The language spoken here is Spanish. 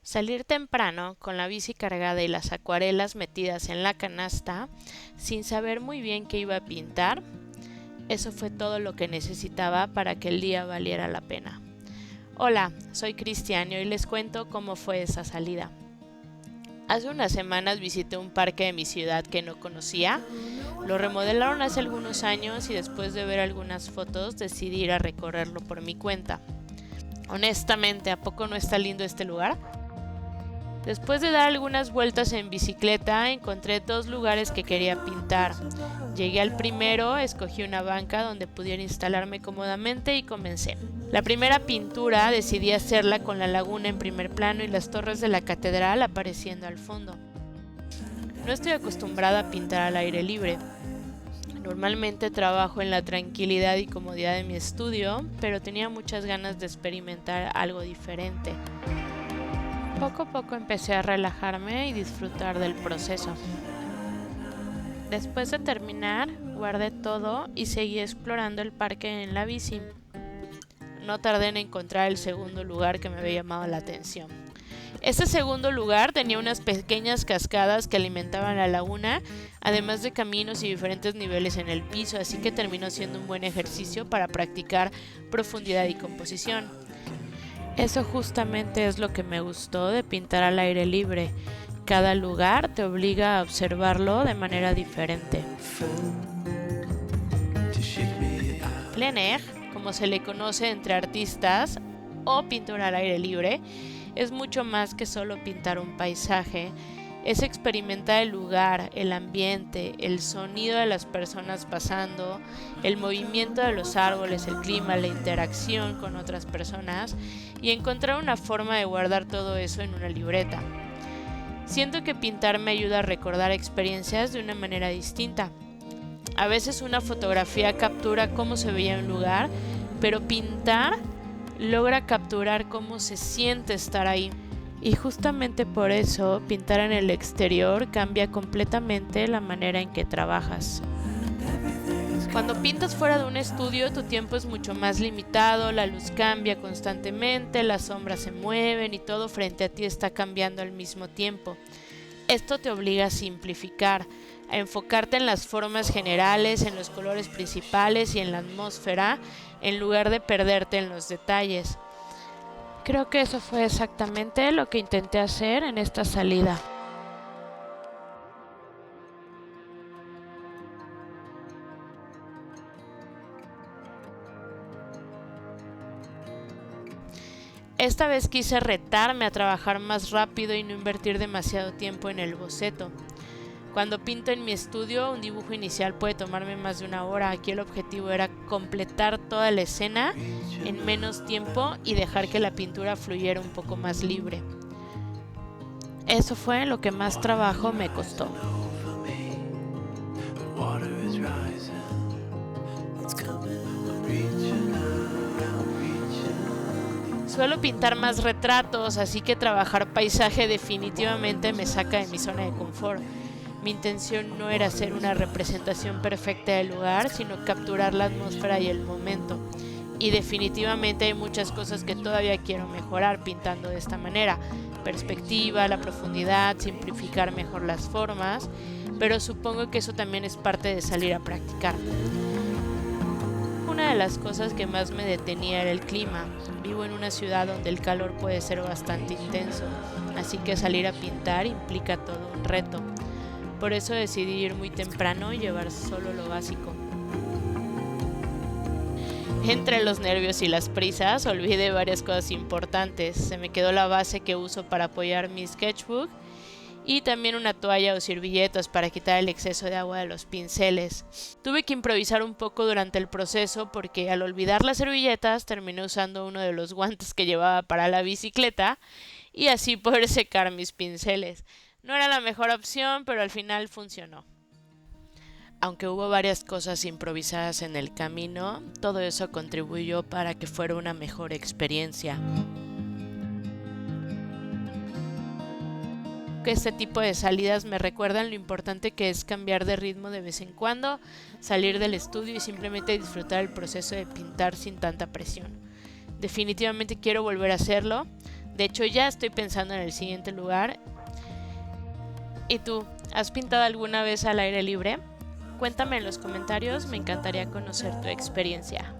Salir temprano, con la bici cargada y las acuarelas metidas en la canasta, sin saber muy bien qué iba a pintar, eso fue todo lo que necesitaba para que el día valiera la pena. Hola, soy Cristian y hoy les cuento cómo fue esa salida. Hace unas semanas visité un parque de mi ciudad que no conocía. Lo remodelaron hace algunos años y después de ver algunas fotos decidí ir a recorrerlo por mi cuenta. Honestamente, ¿a poco no está lindo este lugar? Después de dar algunas vueltas en bicicleta, encontré dos lugares que quería pintar. Llegué al primero, escogí una banca donde pudiera instalarme cómodamente y comencé. La primera pintura decidí hacerla con la laguna en primer plano y las torres de la catedral apareciendo al fondo. No estoy acostumbrada a pintar al aire libre. Normalmente trabajo en la tranquilidad y comodidad de mi estudio, pero tenía muchas ganas de experimentar algo diferente. Poco a poco empecé a relajarme y disfrutar del proceso. Después de terminar, guardé todo y seguí explorando el parque en la bici. No tardé en encontrar el segundo lugar que me había llamado la atención. Este segundo lugar tenía unas pequeñas cascadas que alimentaban la laguna, además de caminos y diferentes niveles en el piso, así que terminó siendo un buen ejercicio para practicar profundidad y composición. Eso justamente es lo que me gustó de pintar al aire libre. Cada lugar te obliga a observarlo de manera diferente. Plein air, como se le conoce entre artistas, o pintura al aire libre, es mucho más que solo pintar un paisaje. Es experimentar el lugar, el ambiente, el sonido de las personas pasando, el movimiento de los árboles, el clima, la interacción con otras personas y encontrar una forma de guardar todo eso en una libreta. Siento que pintar me ayuda a recordar experiencias de una manera distinta. A veces una fotografía captura cómo se veía un lugar, pero pintar logra capturar cómo se siente estar ahí. Y justamente por eso, pintar en el exterior cambia completamente la manera en que trabajas. Cuando pintas fuera de un estudio, tu tiempo es mucho más limitado, la luz cambia constantemente, las sombras se mueven y todo frente a ti está cambiando al mismo tiempo. Esto te obliga a simplificar, a enfocarte en las formas generales, en los colores principales y en la atmósfera, en lugar de perderte en los detalles. Creo que eso fue exactamente lo que intenté hacer en esta salida. Esta vez quise retarme a trabajar más rápido y no invertir demasiado tiempo en el boceto. Cuando pinto en mi estudio, un dibujo inicial puede tomarme más de una hora. Aquí el objetivo era completar toda la escena en menos tiempo y dejar que la pintura fluyera un poco más libre. Eso fue lo que más trabajo me costó. Suelo pintar más retratos, así que trabajar paisaje definitivamente me saca de mi zona de confort. Mi intención no era hacer una representación perfecta del lugar, sino capturar la atmósfera y el momento. Y definitivamente hay muchas cosas que todavía quiero mejorar pintando de esta manera. Perspectiva, la profundidad, simplificar mejor las formas, pero supongo que eso también es parte de salir a practicar. Una de las cosas que más me detenía era el clima. Vivo en una ciudad donde el calor puede ser bastante intenso, así que salir a pintar implica todo un reto. Por eso decidí ir muy temprano y llevar solo lo básico. Entre los nervios y las prisas olvidé varias cosas importantes. Se me quedó la base que uso para apoyar mi sketchbook y también una toalla o servilletas para quitar el exceso de agua de los pinceles. Tuve que improvisar un poco durante el proceso porque al olvidar las servilletas terminé usando uno de los guantes que llevaba para la bicicleta y así poder secar mis pinceles. No era la mejor opción, pero al final funcionó. Aunque hubo varias cosas improvisadas en el camino, todo eso contribuyó para que fuera una mejor experiencia. Este tipo de salidas me recuerdan lo importante que es cambiar de ritmo de vez en cuando, salir del estudio y simplemente disfrutar el proceso de pintar sin tanta presión. Definitivamente quiero volver a hacerlo. De hecho, ya estoy pensando en el siguiente lugar. ¿Y tú? ¿Has pintado alguna vez al aire libre? Cuéntame en los comentarios, me encantaría conocer tu experiencia.